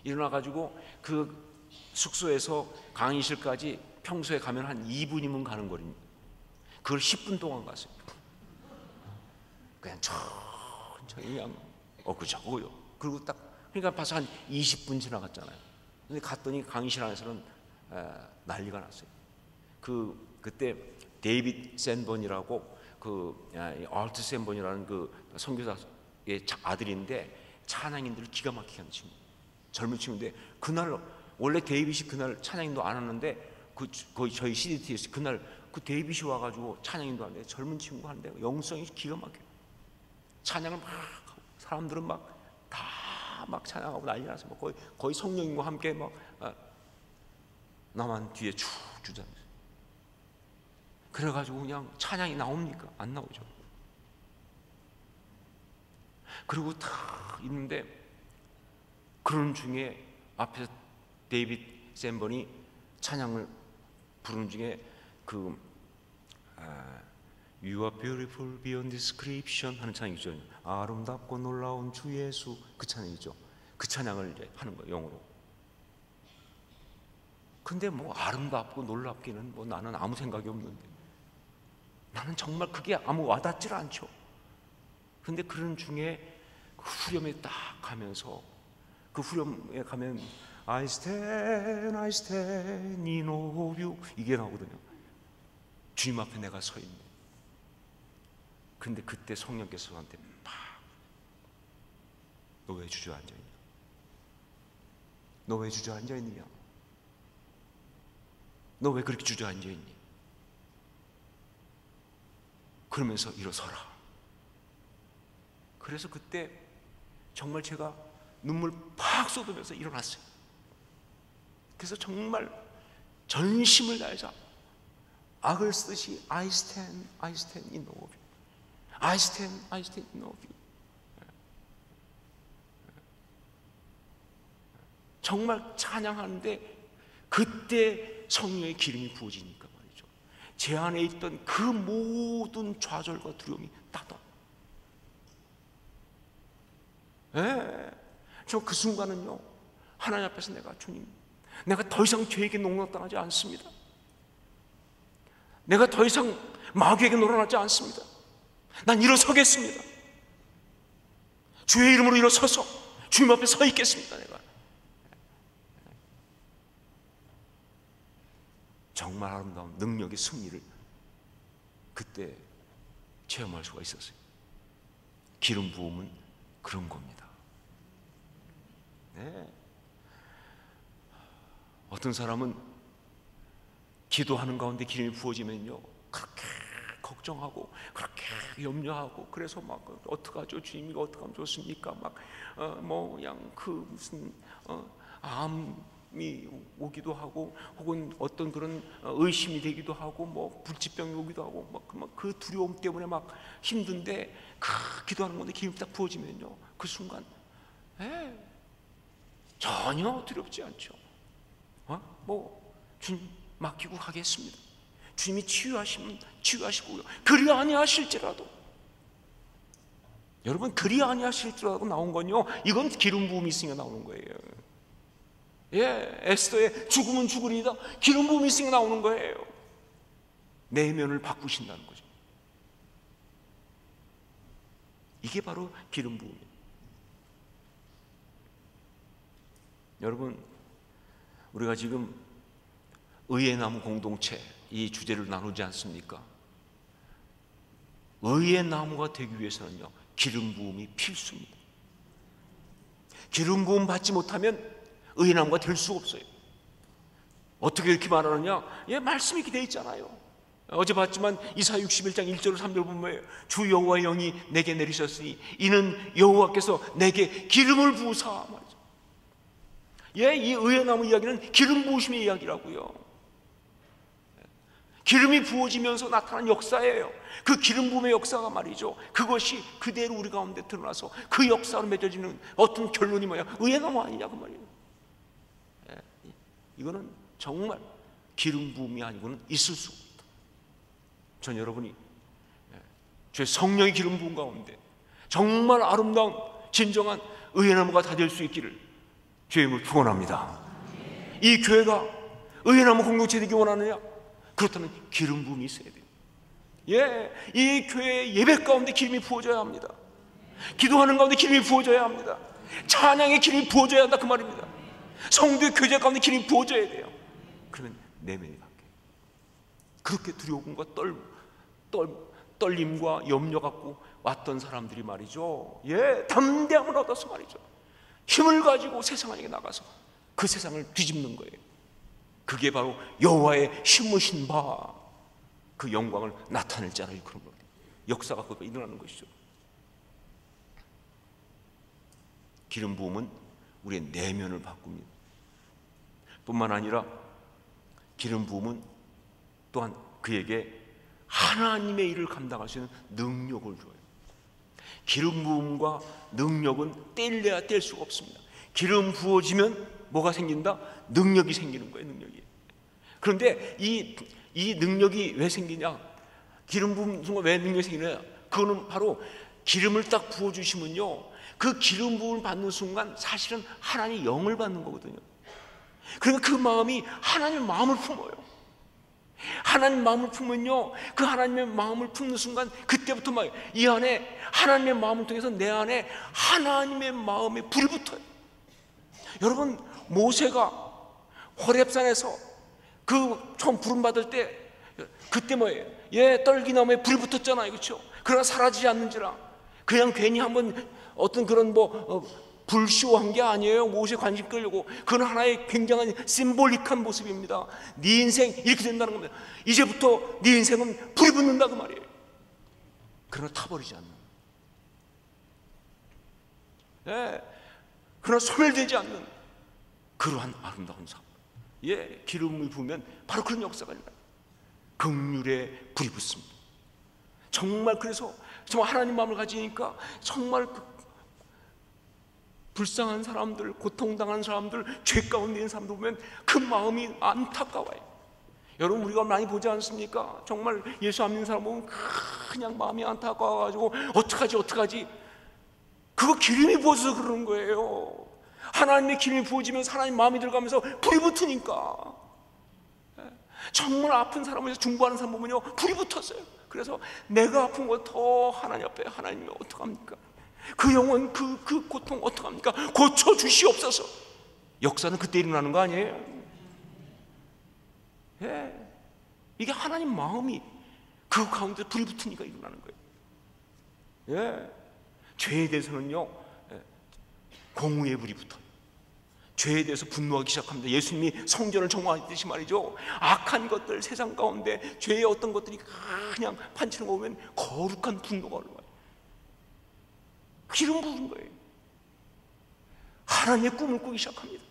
일어나가지고 그 숙소에서 강의실까지 평소에 가면 한 2분이면 가는 거리입니다. 그걸 10분 동안 갔어요. 그냥 천천히 그냥 엊그저고요. 그리고 딱 그러니까 벌써 한 20분 지나갔잖아요. 근데 갔더니 강의실 안에서는 난리가 났어요. 그때 데이빗 샌번이라고 알트 샌번이라는 그 선교사의 아들인데 찬양인들을 기가 막히게 하는 친구, 젊은 친구인데 그날 원래 데이빗이 그날 찬양인도 안 하는데 거의 저희 CDT에서 그날 그 데이빗이 와가지고 찬양인도 하는데 젊은 친구가 하는데 영성이 기가 막혀요. 찬양을 막 하고 사람들은 막 다 찬양하고 난리 나서 거의 성령님과 함께 막 나만 뒤에 쭉 주저앉아요. 그래가지고 그냥 찬양이 나옵니까? 안 나오죠. 그리고 탁 있는데 그런 중에 앞에서 데이빗 샌번이 찬양을 부르는 중에 You are beautiful beyond description 하는 찬양이죠. 아름답고 놀라운 주 예수, 그 찬양이죠. 그 찬양을 이제 하는 거예요, 영어로. 근데 뭐 아름답고 놀랍기는 뭐 나는 아무 생각이 없는데, 나는 정말 그게 아무 와닿질 않죠. 그런데 그런 중에 그 후렴에 딱 가면서, 그 후렴에 가면 I stand in awe of you 이게 나오거든요. 주님 앞에 내가 서 있네. 근데 그때 성령께서 저한테 너 왜 주저앉아 있냐? 너 왜 주저앉아 있느냐? 너 왜 그렇게 주저앉아 있니? 그러면서 일어서라. 그래서 그때 정말 제가 눈물 팍 쏟으면서 일어났어요. 그래서 정말 전심을 다해서 악을 쓰듯이 I stand in awe of you. I stand in awe of you. 정말 찬양하는데 그때 성령의 기름이 부어지니까 말이죠. 제 안에 있던 그 모든 좌절과 두려움이 다 떠. 저 그 순간은요, 하나님 앞에서 주님, 내가 더 이상 죄에게 농락당하지 않습니다. 내가 더 이상 마귀에게 놀아나지 않습니다. 난 일어서겠습니다. 주의 이름으로 일어서서 주님 앞에 서 있겠습니다. 내가 정말 아름다운 능력의 승리를 그때 체험할 수가 있었어요. 기름 부음은 그런 겁니다. 네. 어떤 사람은 기도하는 가운데 기름이 부어지면요, 그렇게 걱정하고 그렇게 염려하고, 그래서 막 어떡하죠? 주님 이거 어떻게 하면 좋습니까? 막 뭐 그냥 그 무슨 암이 오기도 하고, 혹은 어떤 그런 의심이 되기도 하고, 뭐 불치병이 오기도 하고, 막 그 두려움 때문에 막 힘든데 기도하는 건데 기름이 딱 부어지면요, 그 순간 전혀 두렵지 않죠. 뭐 주님 맡기고 가겠습니다. 주님이 치유하시면 치유하시고요. 그리 아니하실지라도, 여러분, 그리 아니하실지라도 나온 건요, 이건 기름 부음이 있으니까 나오는 거예요. 에스더의 죽음은 죽으리이다. 기름 부음이 있으니까 나오는 거예요. 내면을 바꾸신다는 거죠. 이게 바로 기름 부음이에요. 여러분, 우리가 지금 의의 나무 공동체 이 주제를 나누지 않습니까? 의의 나무가 되기 위해서는요, 기름 부음이 필수입니다. 기름 부음 받지 못하면 의의 나무가 될 수가 없어요. 어떻게 이렇게 말하느냐? 말씀이 이렇게 되어 있잖아요. 어제 봤지만 이사야 61장 1절 3절 보면 주 여호와의 영이 내게 내리셨으니 이는 여호와께서 내게 기름을 부으사 말이죠. 이 의의 나무 이야기는 기름 부으심의 이야기라고요. 기름이 부어지면서 나타난 역사예요. 그 기름 부음의 역사가 말이죠, 그것이 그대로 우리 가운데 드러나서 그 역사로 맺어지는 어떤 결론이 뭐야? 의의 나무 아니냐고 말이에요. 이거는 정말 기름 부음이 아니고는 있을 수 없다. 전 여러분이 주의 성령의 기름 부음 가운데 정말 아름다운 진정한 의의 나무가 다 될 수 있기를 주의 이름으로 축원합니다. 이 교회가 의의 나무 공동체 되기 원하느냐? 그렇다면 기름 부음이 있어야 돼요. 이 교회의 예배 가운데 기름이 부어져야 합니다. 기도하는 가운데 기름이 부어져야 합니다. 찬양의 기름이 부어져야 한다 그 말입니다. 성도의 교제 가운데 기름이 부어져야 돼요. 그러면 내면이 바뀌어요. 그렇게 두려움과 떨림과 염려 갖고 왔던 사람들이 말이죠, 담대함을 얻어서 말이죠, 힘을 가지고 세상에 나가서 그 세상을 뒤집는 거예요. 그게 바로 여호와의 심으신 바 그 영광을 나타낼 자라 그런 거예요. 역사가 그거 일어나는 것이죠. 기름 부음은 우리의 내면을 바꿉니다. 뿐만 아니라 기름 부음은 또한 그에게 하나님의 일을 감당할 수 있는 능력을 줘요. 기름 부음과 능력은 뗄래야 뗄 수가 없습니다. 기름 부어지면 뭐가 생긴다? 능력이 생기는 거예요. 능력이. 그런데 이 능력이 왜 생기냐? 기름 부음 순간 왜 능력이 생기냐? 그거는 바로 기름을 딱 부어주시면요, 그 기름 부음을 받는 순간 사실은 하나님의 영을 받는 거거든요. 그러니까 그 마음이 하나님의 마음을 품어요. 하나님 마음을 품으면요, 그 하나님의 마음을 품는 순간 그때부터 막 이 안에 하나님의 마음을 통해서 내 안에 하나님의 마음에 불이 붙어요. 여러분, 모세가 호렙산에서 그 처음 부름 받을 때 그때 뭐예요? 떨기나무에 불이 붙었잖아요, 그렇죠? 그러나 사라지지 않는지라. 그냥 괜히 한번 어떤 그런 불쇼한 게 아니에요. 모세 관심 끌려고. 그건 하나의 굉장한 심볼릭한 모습입니다. 네 인생 이렇게 된다는 겁니다. 이제부터 네 인생은 불이 붙는다 그 말이에요. 그러나 타버리지 않는, 그러나 소멸되지 않는 그러한 아름다운 삶. 기름을 부으면 바로 그런 역사가 일어나요. 긍휼의 불이 붙습니다. 정말 그래서 정말 하나님 마음을 가지니까 정말 불쌍한 사람들, 고통당한 사람들, 죄 가운데 있는 사람들 보면 그 마음이 안타까워요. 여러분, 우리가 많이 보지 않습니까? 정말 예수 안 믿는 사람 보면 그냥 마음이 안타까워가지고 어떡하지 그거 기름이 부어져서 그러는 거예요. 하나님의 기름이 부어지면서 하나님 마음이 들어가면서 불이 붙으니까. 정말 아픈 사람에서 중보하는 사람 보면요, 불이 붙었어요. 그래서 내가 아픈 거 더 하나님 앞에, 하나님이 어떡합니까? 그 영혼, 그 고통 어떡합니까? 고쳐주시옵소서. 역사는 그때 일어나는 거 아니에요? 이게 하나님 마음이 그 가운데 불이 붙으니까 일어나는 거예요. 죄에 대해서는요, 공의의 불이 붙어요. 죄에 대해서 분노하기 시작합니다. 예수님이 성전을 정화하듯이 말이죠, 악한 것들, 세상 가운데 죄의 어떤 것들이 그냥 판치는 거 보면 거룩한 분노가 올라와요. 기름 부은 거예요. 하나님의 꿈을 꾸기 시작합니다.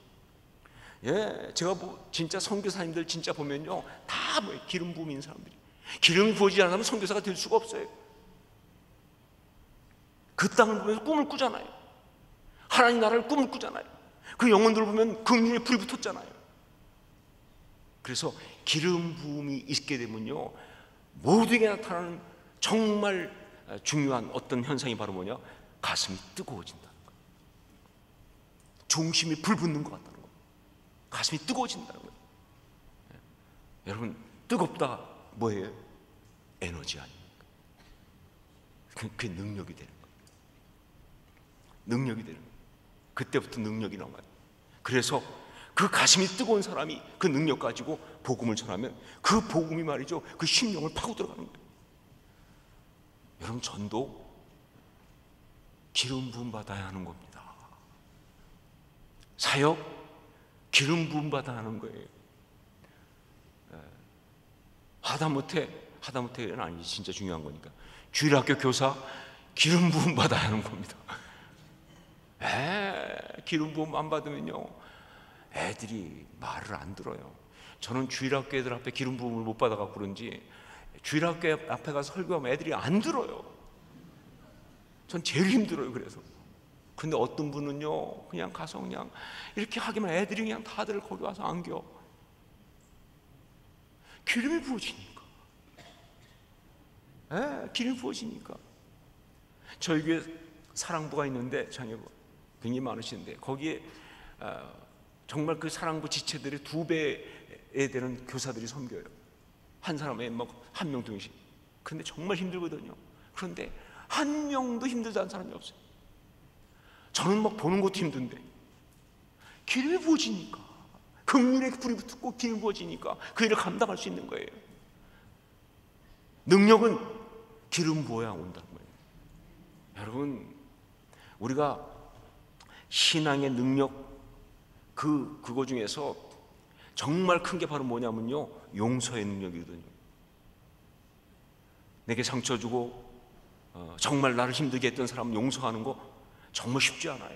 제가 진짜 선교사님들 진짜 보면요, 다 기름 부음인 사람들이. 기름이 부어지지 않으면 선교사가 될 수가 없어요. 그 땅을 보면서 꿈을 꾸잖아요. 하나님 나라를 꿈을 꾸잖아요. 그 영혼들을 보면 긍휼의 불이 붙었잖아요. 그래서 기름 부음이 있게 되면요, 모두에게 나타나는 정말 중요한 어떤 현상이 바로 뭐냐? 가슴이 뜨거워진다는 거예요. 중심이 불 붙는 것 같다는 거예요. 가슴이 뜨거워진다는 거예요. 여러분, 뜨겁다 뭐예요? 에너지 아닙니까? 그게 능력이 되는 거예요. 능력이 되는 거예요. 그때부터 능력이 나와요. 그래서 그 가슴이 뜨거운 사람이 그 능력 가지고 복음을 전하면 그 복음이 말이죠, 그 심령을 파고 들어가는 거예요. 여러분, 전도 기름 부음 받아야 하는 겁니다. 사역 기름 부음 받아야 하는 거예요. 하다못해는 아니지, 진짜 중요한 거니까. 주일학교 교사 기름 부음 받아야 하는 겁니다. 기름 부음 안 받으면요, 애들이 말을 안 들어요. 저는 주일학교 애들 앞에 기름 부음을 못 받아갖고 그런지 주일학교 앞에 가서 설교하면 애들이 안 들어요. 전 제일 힘들어요. 그래서. 근데 어떤 분은요, 그냥 가서 그냥 이렇게 하기만 애들이 그냥 다들 거기 와서 안겨. 기름이 부어지니까. 기름이 부어지니까. 저희 교회 사랑부가 있는데, 자녀부 굉장히 많으신데, 거기에 정말 그 사랑부 지체들의 2배에 되는 교사들이 섬겨요. 한 사람에 뭐 한 명, 2명씩. 근데 정말 힘들거든요. 그런데 한 명도 힘들지 않은 사람이 없어요. 저는 막 보는 것도 힘든데 기름이 부어지니까, 긍휼의 불이 붙고 기름이 부어지니까 그 일을 감당할 수 있는 거예요. 능력은 기름 부어야 온다는 거예요. 여러분, 우리가 신앙의 능력, 그거 중에서 정말 큰 게 바로 뭐냐면요, 용서의 능력이거든요. 내게 상처 주고 정말 나를 힘들게 했던 사람 용서하는 거 정말 쉽지 않아요.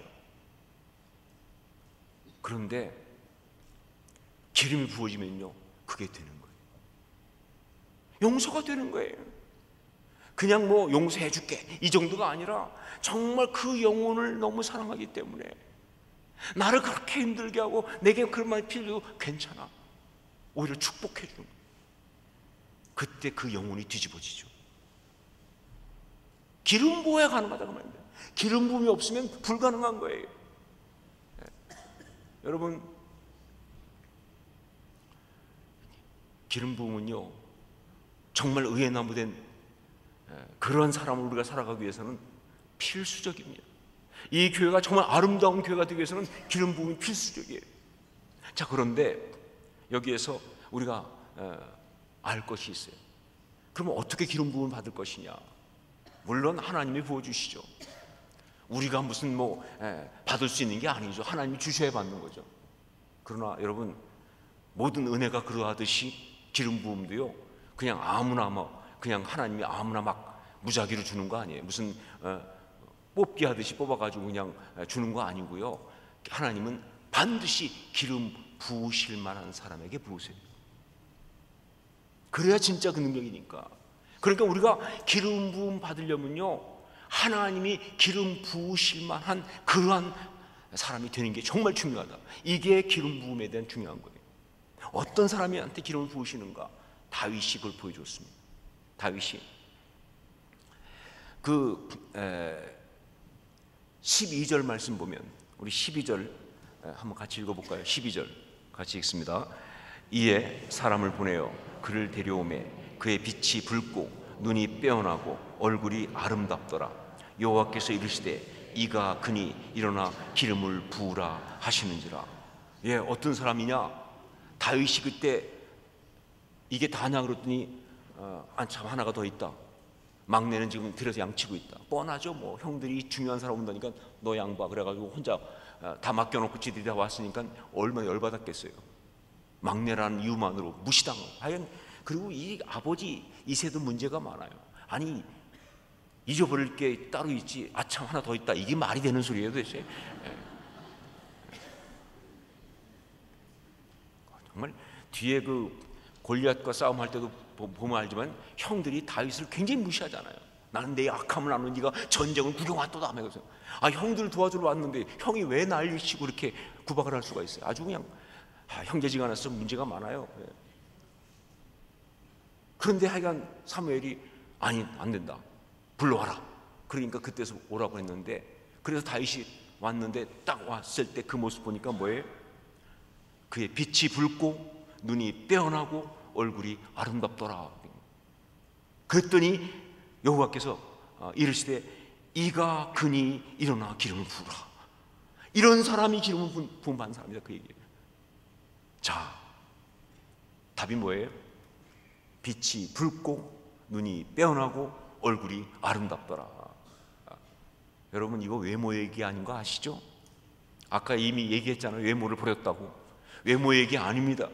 그런데 기름이 부어지면요, 그게 되는 거예요. 용서가 되는 거예요. 그냥 뭐 용서해 줄게 이 정도가 아니라 정말 그 영혼을 너무 사랑하기 때문에 나를 그렇게 힘들게 하고 내게 그런 말 필요도 괜찮아, 오히려 축복해 주는 거예요. 그때 그 영혼이 뒤집어지죠. 기름 부어야 가능하다 그 말입니다. 기름 부음이 없으면 불가능한 거예요. 여러분, 기름 부음은요, 정말 의에 나무된 그런 사람을 우리가 살아가기 위해서는 필수적입니다. 이 교회가 정말 아름다운 교회가 되기 위해서는 기름 부음이 필수적이에요. 자, 그런데 여기에서 우리가 알 것이 있어요. 그러면 어떻게 기름 부음을 받을 것이냐? 물론 하나님이 부어주시죠. 우리가 무슨 뭐 받을 수 있는 게 아니죠. 하나님이 주셔야 받는 거죠. 그러나 여러분, 모든 은혜가 그러하듯이 기름 부음도요, 그냥 아무나 그냥 하나님이 아무나 막 무작위로 주는 거 아니에요. 무슨 뽑기 하듯이 뽑아가지고 그냥 주는 거 아니고요. 하나님은 반드시 기름 부으실 만한 사람에게 부으세요. 그래야 진짜 그 능력이니까. 그러니까 우리가 기름 부음 받으려면요, 하나님이 기름 부으실 만한 그러한 사람이 되는 게 정말 중요하다. 이게 기름 부음에 대한 중요한 거예요. 어떤 사람한테 기름을 부으시는가? 다윗이 그걸 보여줬습니다. 다윗이 그 12절 말씀 보면, 우리 12절 한번 같이 읽어볼까요? 12절 같이 읽습니다. 이에 사람을 보내어 그를 데려오매 그의 빛이 붉고 눈이 빼어나고 얼굴이 아름답더라. 여호와께서 이르시되 이가 그니 일어나 기름을 부으라 하시는지라. 어떤 사람이냐? 다윗이 그때 이게 다냐 그랬더니 참 하나가 더 있다. 막내는 지금 들여서 양치고 있다. 뻔하죠. 뭐 형들이 중요한 사람 온다니까 너 양봐 그래가지고 혼자 다 맡겨놓고 지들이 다 왔으니까 얼마나 열받았겠어요. 막내라는 이유만으로 무시당하고. 하여간 그리고 이 아버지 이세도 문제가 많아요. 아니, 잊어버릴 게 따로 있지, 아참 하나 더 있다, 이게 말이 되는 소리예요 도대체? 정말 뒤에 그 골리앗과 싸움할 때도 보면 알지만 형들이 다윗을 굉장히 무시하잖아요. 나는 내 악함을 아는 네가 전쟁을 구경 왔다도 안 해서, 형들을 도와주러 왔는데 형이 왜 난리 치고 이렇게 구박을 할 수가 있어요. 아주 그냥 형제지간에서 문제가 많아요. 그런데 하여간 사무엘이 아니 안 된다, 불러와라. 그러니까 그때서 오라고 했는데, 그래서 다윗이 왔는데 딱 왔을 때 그 모습 보니까 뭐예요? 그의 빛이 붉고 눈이 빼어나고 얼굴이 아름답더라. 그랬더니 여호와께서 이르시되 이가 그니 일어나 기름을 부으라. 이런 사람이 기름을 부음 받는 사람이다, 그 얘기예요. 자, 답이 뭐예요? 빛이 붉고 눈이 빼어나고 얼굴이 아름답더라. 여러분, 이거 외모 얘기 아닌 거 아시죠? 아까 이미 얘기했잖아요. 외모를 버렸다고. 외모 얘기 아닙니다.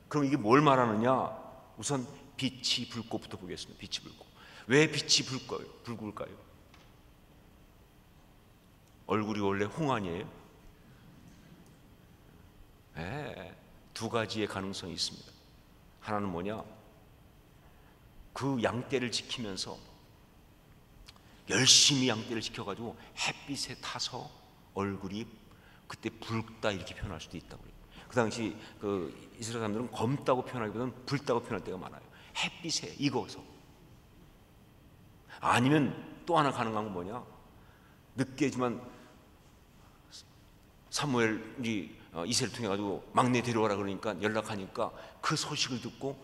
그럼 이게 뭘 말하느냐? 우선 빛이 붉고부터 보겠습니다. 빛이 붉고. 왜 빛이 붉을까요? 얼굴이 원래 홍안이에요? 네, 두 가지의 가능성이 있습니다. 하나는 뭐냐? 그 양떼를 지키면서 열심히 양떼를 지켜가지고 햇빛에 타서 얼굴이 그때 붉다 이렇게 표현할 수도 있다고 그래요. 그 당시 그 이스라엘 사람들은 검다고 표현하기보다는 붉다고 표현할 때가 많아요. 햇빛에 익어서. 아니면 또 하나 가능한 건 뭐냐? 늦게지만 사무엘이 이새를 통해 가지고 막내 데려와라 그러니까 연락하니까 그 소식을 듣고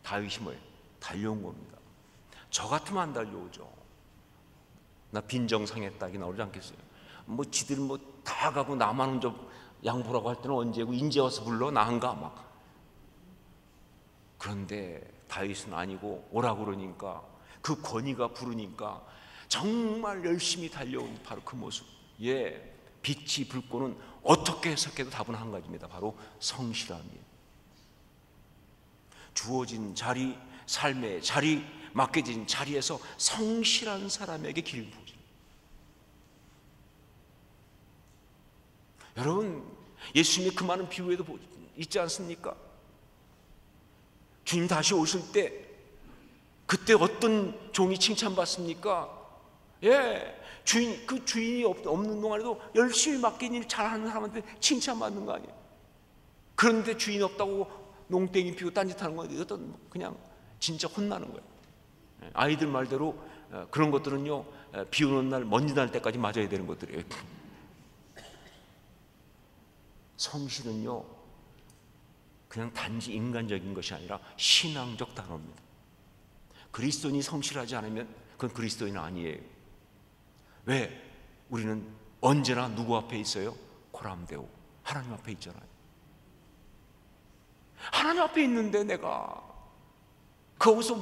다윗이 뭐예요? 달려온 겁니다. 저 같으면 안 달려오죠. 나 빈정상했다 이게 나오지 않겠어요? 뭐 지들 뭐 다 가고 나만 혼자 양보라고 할 때는 언제고 인제 와서 불러 나한가 막. 그런데 다윗은 아니고 오라고 그러니까 그 권위가 부르니까 정말 열심히 달려온 바로 그 모습. 예, 빛이 붉고는 어떻게 해석해도 답은 한 가지입니다. 바로 성실함이에요. 주어진 자리, 삶의 자리, 맡겨진 자리에서 성실한 사람에게 기름 부으죠. 여러분, 예수님이 그 많은 비유에도 있지 않습니까? 주님 다시 오실 때 그때 어떤 종이 칭찬받습니까? 예, 주인이 없는 동안에도 열심히 맡긴 일 잘하는 사람한테 칭찬받는 거 아니에요? 그런데 주인이 없다고 농땡이 피우고 딴짓하는 건 어떤 그냥 진짜 혼나는 거예요. 아이들 말대로 그런 것들은요, 비 오는 날 먼지 날 때까지 맞아야 되는 것들이에요. 성실은요, 그냥 단지 인간적인 것이 아니라 신앙적 단어입니다. 그리스도인이 성실하지 않으면 그건 그리스도인 아니에요. 왜? 우리는 언제나 누구 앞에 있어요? 코람데오, 하나님 앞에 있잖아요. 하나님 앞에 있는데 내가 거기서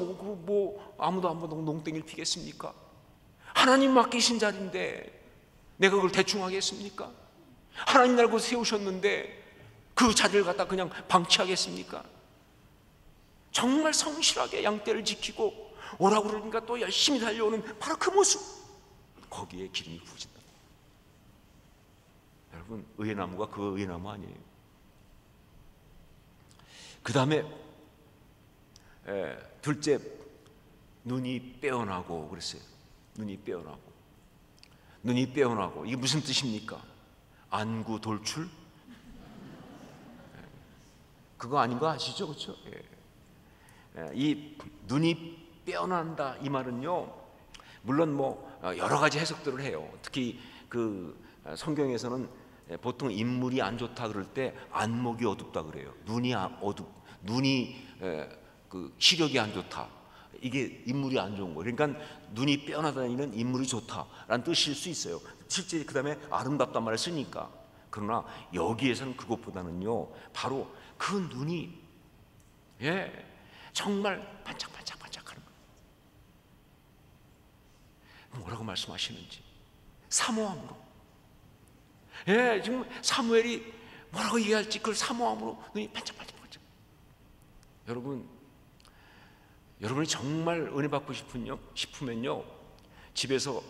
아무도 안 보고 농땡이를 피겠습니까? 하나님 맡기신 자리인데 내가 그걸 대충 하겠습니까? 하나님 날 거기서 세우셨는데 그 자리를 갖다 그냥 방치하겠습니까? 정말 성실하게 양떼를 지키고 오라고 그러니까 또 열심히 달려오는 바로 그 모습, 거기에 기름이 부어진다. 여러분, 의의 나무가 그 의의 나무 아니에요. 그 다음에 둘째, 눈이 빼어나고 그랬어요. 눈이 빼어나고 이게 무슨 뜻입니까? 안구 돌출? 그거 아닌 거 아시죠? 그렇죠? 이 눈이 빼어난다 이 말은요, 물론 뭐 여러 가지 해석들을 해요. 특히 그 성경에서는 보통 인물이 안 좋다 그럴 때 안목이 어둡다 그래요. 눈이 그 시력이 안 좋다. 이게 인물이 안 좋은 거예요. 그러니까 눈이 빼어나다니는 인물이 좋다라는 뜻일 수 있어요. 실제 그 다음에 아름답단 말을 쓰니까. 그러나 여기에서는 그것보다는요, 바로 그 눈이 정말 반짝반짝반짝하는 거예요. 뭐라고 말씀하시는지 사모함으로, 지금 사무엘이 뭐라고 얘기할지 그걸 사모함으로 눈이 반짝반짝. 여러분이 정말 은혜 받고 싶으면요, 집에서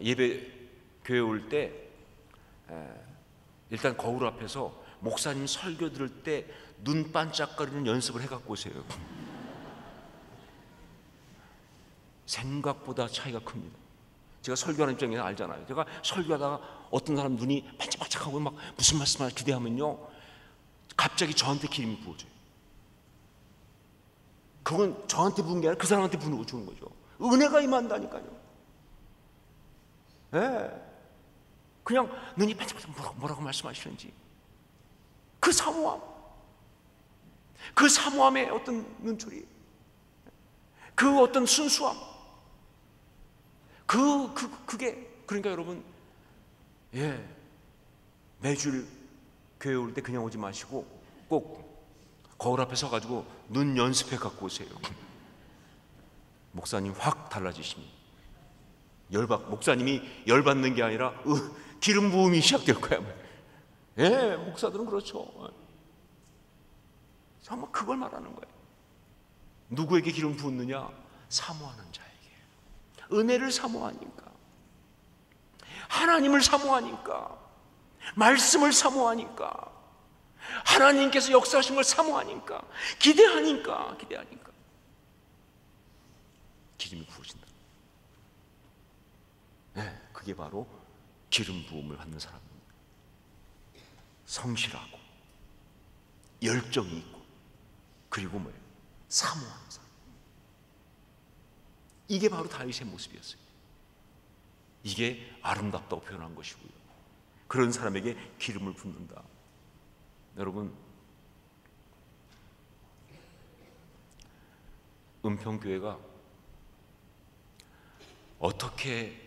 예배 교회 올 때 일단 거울 앞에서 목사님 설교 들을 때 눈 반짝거리는 연습을 해갖고 오세요. 생각보다 차이가 큽니다. 제가 설교하는 입장에서 알잖아요. 제가 설교하다가 어떤 사람 눈이 반짝반짝하고 막 무슨 말씀을 기대하면요, 갑자기 저한테 기름이 부어져요. 그건 저한테 부은 게 아니라 그 사람한테 부는 거죠. 은혜가 임한다니까요. 그냥 눈이 반짝반짝 뭐라고 말씀하시는지 그 사모함, 그 사모함의 어떤 눈초리, 그 어떤 순수함, 그게 그러니까 여러분, 매주일 교회 올 때 그냥 오지 마시고 꼭 거울 앞에 서가지고 눈 연습해 갖고 오세요. 목사님 확 달라지십니다. 목사님이 열받는 게 아니라 기름 부음이 시작될 거야. 목사들은 그렇죠. 정말 그걸 말하는 거예요. 누구에게 기름 부었느냐? 사모하는 자에게. 은혜를 사모하니까, 하나님을 사모하니까, 말씀을 사모하니까, 하나님께서 역사하신 걸 사모하니까, 기대하니까 기름이 부어진다. 그게 바로 기름 부음을 받는 사람입니다. 성실하고 열정이 있고, 그리고 뭐예요? 사모하는 사람. 이게 바로 다윗의 모습이었어요. 이게 아름답다고 표현한 것이고요. 그런 사람에게 기름을 붓는다. 여러분, 은평교회가 어떻게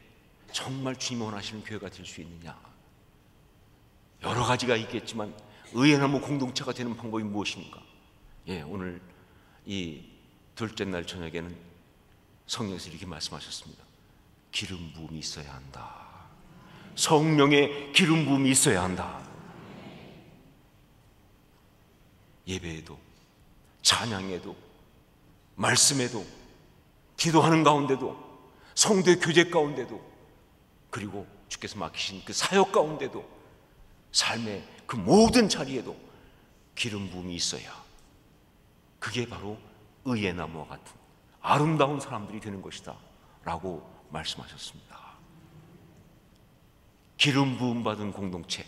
정말 주님이 원하시는 교회가 될 수 있느냐? 여러 가지가 있겠지만 의회나무 공동체가 되는 방법이 무엇입니까? 오늘 이 둘째 날 저녁에는 성령께서 이렇게 말씀하셨습니다. 기름 부음이 있어야 한다. 성령의 기름 부음이 있어야 한다. 예배에도, 찬양에도, 말씀에도, 기도하는 가운데도, 성도의 교제 가운데도, 그리고 주께서 맡기신 그 사역 가운데도, 삶의 그 모든 자리에도 기름 부음이 있어야, 그게 바로 의의 나무와 같은 아름다운 사람들이 되는 것이다 라고 말씀하셨습니다. 기름 부음 받은 공동체,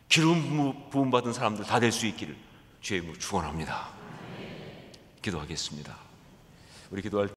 기름 부음 받은 사람들 다 될 수 있기를 주의 이름으로 축원합니다. 기도하겠습니다. 우리 기도할